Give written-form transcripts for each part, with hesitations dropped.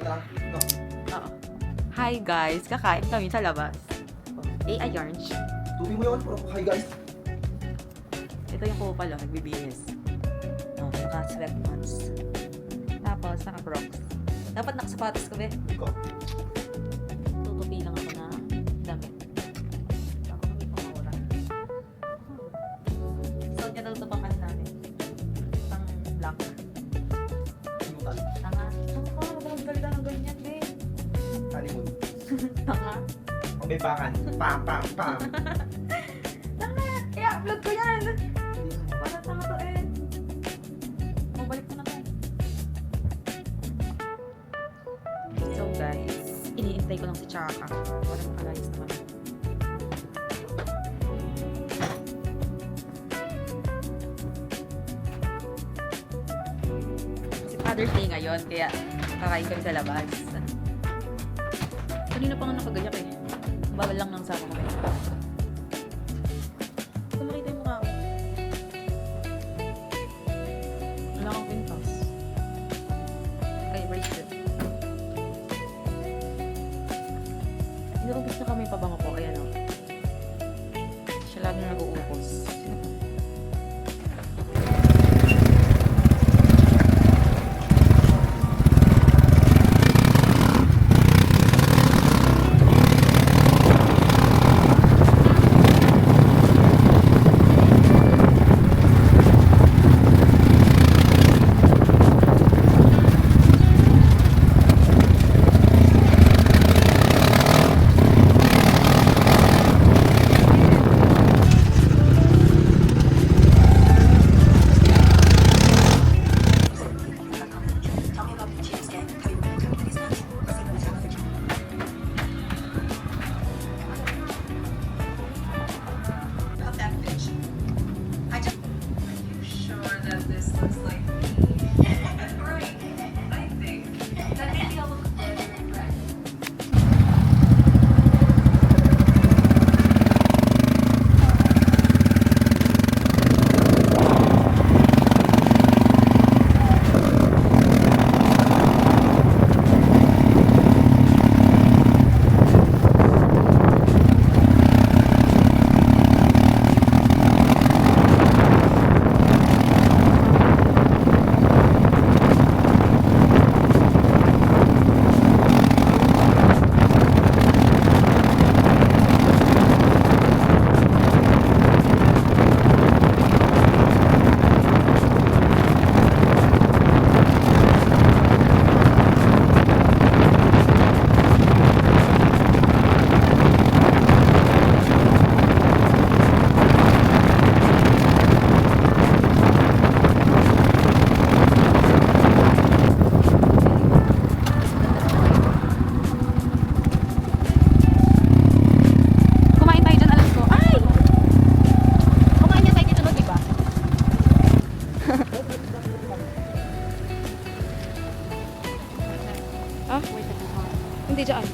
prank. No. Oo. Hi guys, kakain kami sa labas. Ayun. Tuloy mo yun. Hi guys. Ito yung kupal, nagbibihis. Naka-sweatpants. Tapos, naka-crocs. Dapat nakasapatos ko, be. Ikaw. Tutupi lang ako na damit. Ako may pangawala. So, niya daw ito pang ano namin. Pang black. Inutan. Tanga. Tanga ka, huwag galita ng ganyan, be. Honeymoon. Tanga. Pambebakan. Pam, pam, pam. Tanga! I-upload ko yan! Para tanga to eh. Mabalik ko na to. So guys, iniintay ko lang si Chaka. Para makalayas naman. Kasi Father's Day ngayon, kaya kakain kami sa labas. Kanina pa nga nakagayak eh. Bawal lang ng sama kami. Ito makita yung mukha ko. Wala kang pintas. Ay, bracelet. Inuubos na kami yung pabango ko. Ayan o. Siya lagi na nag-uubos. Kumain tayo dyan, alam ko. Ay! Kumain niya tayo dito, no, diba? Ah? Hindi dyan.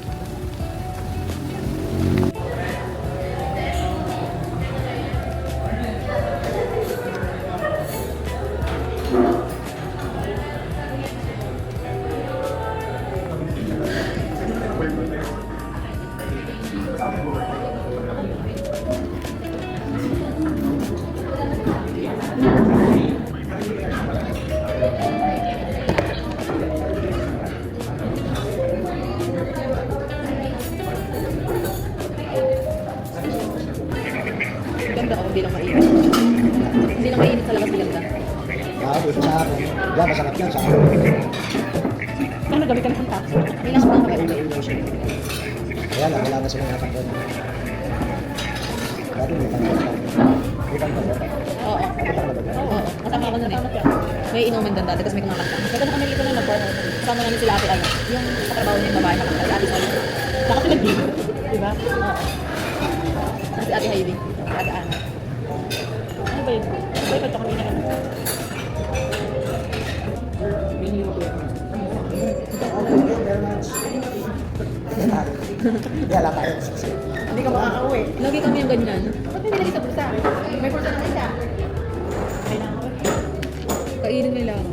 Ganda ko, hindi lang mainit. Hindi lang mainit sa labas, maganda. Buto sa akin. Yan, masarap yan sa akin. Ano nagamit ka ng tax? Hindi lang ako Ilaw siya. Kaya lang, wala na silang natanggal. Dati may tanggal pa. May tanggal pa. Oo. Nakitang na ba yan? Oo. Kasama ako nun eh. May inuman doon dati kasi may kumakanta. Kasi kami dito nung nag-partner. Kasama namin sila ate ano. Yung sa trabaho niya yung babae nakakanta. Si ate Sol. Nakatulad dito. Diba? Oo. Si ate Heidi. Si ate Ana. Ano ba yun? Ano ba yun? Ito kami na ano. Kaya lang tayo. Hindi ka makakauwi. Lagi kami yung ganyan. Ba't may nilagay sa bulsa? May bulsa na isa. Kailangan ko. Kainin nila ako.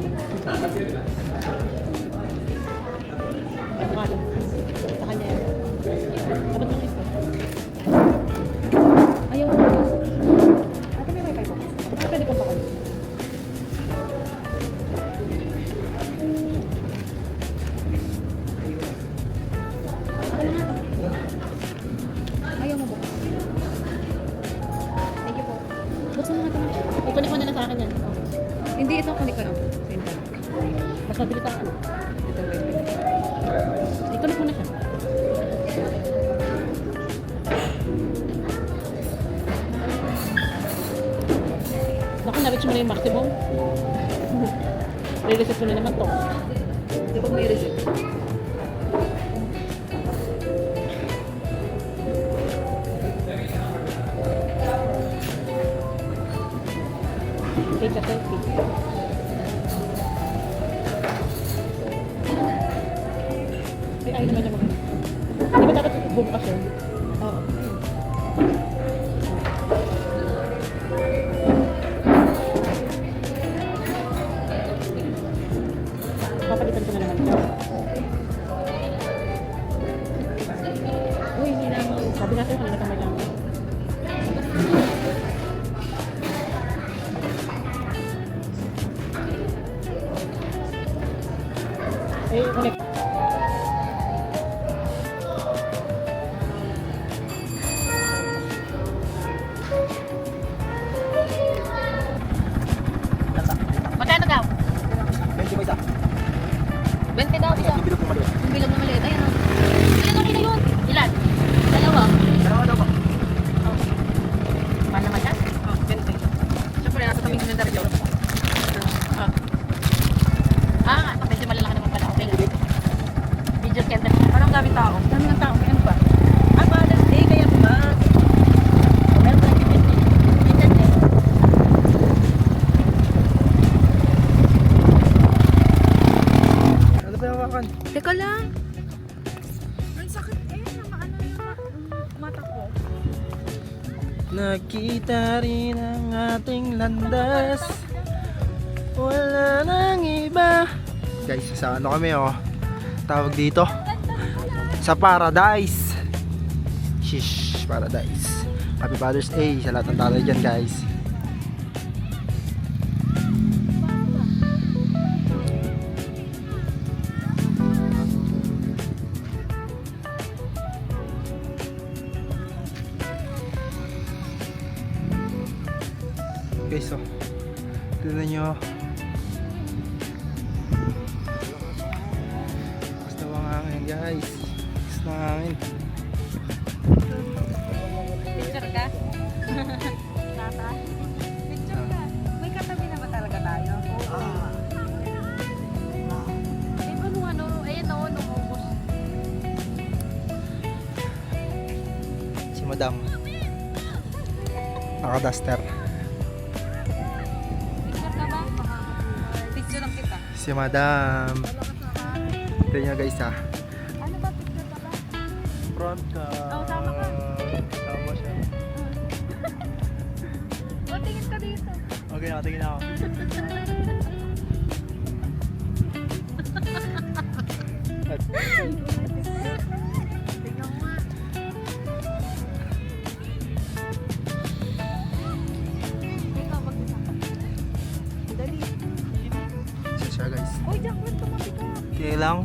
yung maximum. Re-reset mo na naman to. Di ba may reset? Take a selfie. Ay, ayaw naman niya mag- Di ba dapat bukas yun? Oo. Papalitan ko na naman ito. Uy, hindi na. Sabi natin, kanina kamay lang. Eh, ulit. Magkano daw? 20 ba isa? 20 daw isa. Yung bilog mo maliit. Yung bilog na maliit. Ayan o. Ilan okay na yun? Ilan? Dalawa. Dalawa daw po. Oh. Mahal naman yan? Oh, 20. Siyempre, nasa tabing ng daryo. Ah, medyo malalaki naman pala. Okay lang. Video candle. Parang dami tao. Dami ng tao. Ano ba? Ah, Father's Day. Kaya ba? Meron tayong activity. Minsan eh. Ano ba yung hawakan? Teka lang. Ang sakit eh. Ano yung mata ko? Nakita rin ang ating landas. Wala nang iba. Guys, sa ano kami oh. Tawag dito. Sa Paradise. Shish, Paradise. Happy Father's Day sa lahat ng tatay dyan, guys. Guys, oh. Tignan nyo. Basta ang hangin, guys. Basta ang hangin. Picture ka? Tata? Picture ka? May katabi na ba talaga tayo? Eh, ano? Ayan o, nung ubos. Si Madam. Naka-duster. Picture ka ba? Picture lang kita. Si Madam. Tignan nyo, guys, ha. Ano ba picture ka ba? Front ka. Oh, tama ka. Tama siya. O, tingin ka dito. Okay, nakatingin ako. Tingnan mo nga. Ikaw, mag-isa ka. Dali. Siya, guys. Uy, Jacqueline, tumabi ka. Okay lang.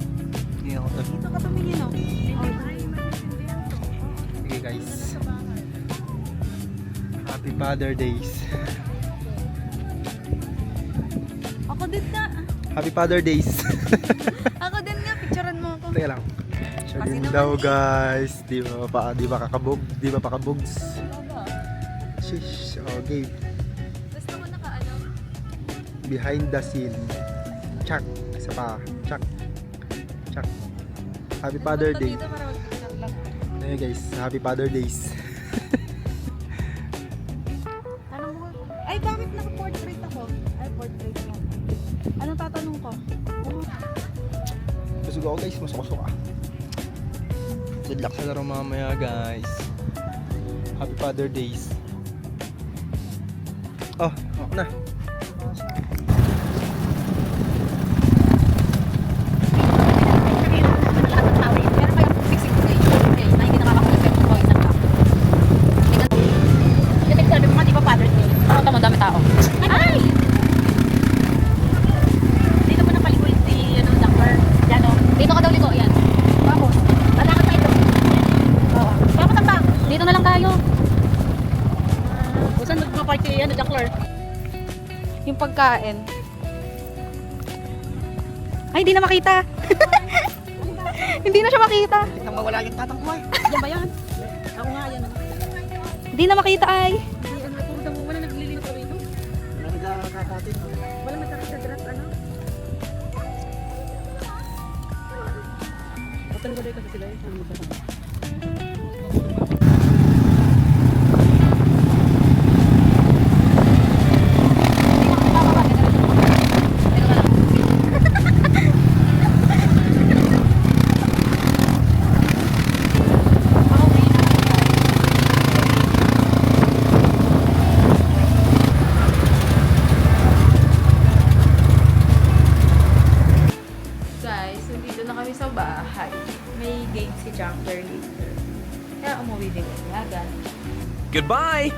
Okay, ako. Dito ka tumingin, oh. Oh, tayo, maintindihan to. Okay, guys. Sa bahay. Happy Father Days. Ako din nga. Happy Father Days. Ako din nga, picturean mo ako. Teka lang. Siya Kasi din naman daw, eh. guys. Di ba kakabog? Di ba pakabogs? Ano ba? Shish. Okay. Gusto mo naka-ano? Behind the scene. Chak. Isa pa. Chak. Chak. Happy Father Punta Day. dito para mag-picture lang. Ayun, guys. Happy Father Days. Tanong mo. Ay, bakit naka-portrait ako? Ay, portrait mo. Anong tatanong ko? Busog ako, guys. Masok-masok ah. Good luck sa laro mamaya, guys. Happy Father Days. Oh, okay na. Dami tao. Ay! Dito mo na paliguin si Dapper. Yan o. Dito ka daw liko. Yan. Tapos, lalakad tayo ito. Oo. Tapos ang dito na lang tayo. Saan nagpapark si Dapper? Yung pagkain. Ay, hindi na makita. Hindi na siya makita. Nang mawala yung tatang ko ay. Yan ba yan? Ako nga yan. Hindi na makita ay. Wala naglilinis kami ito. Wala masakit sa dress, ano? Hotel ba kasi sila yung ano masakit? Guys, nandito na kami sa bahay. May gate si Junker later. Kaya umuwi din kami agad. Goodbye!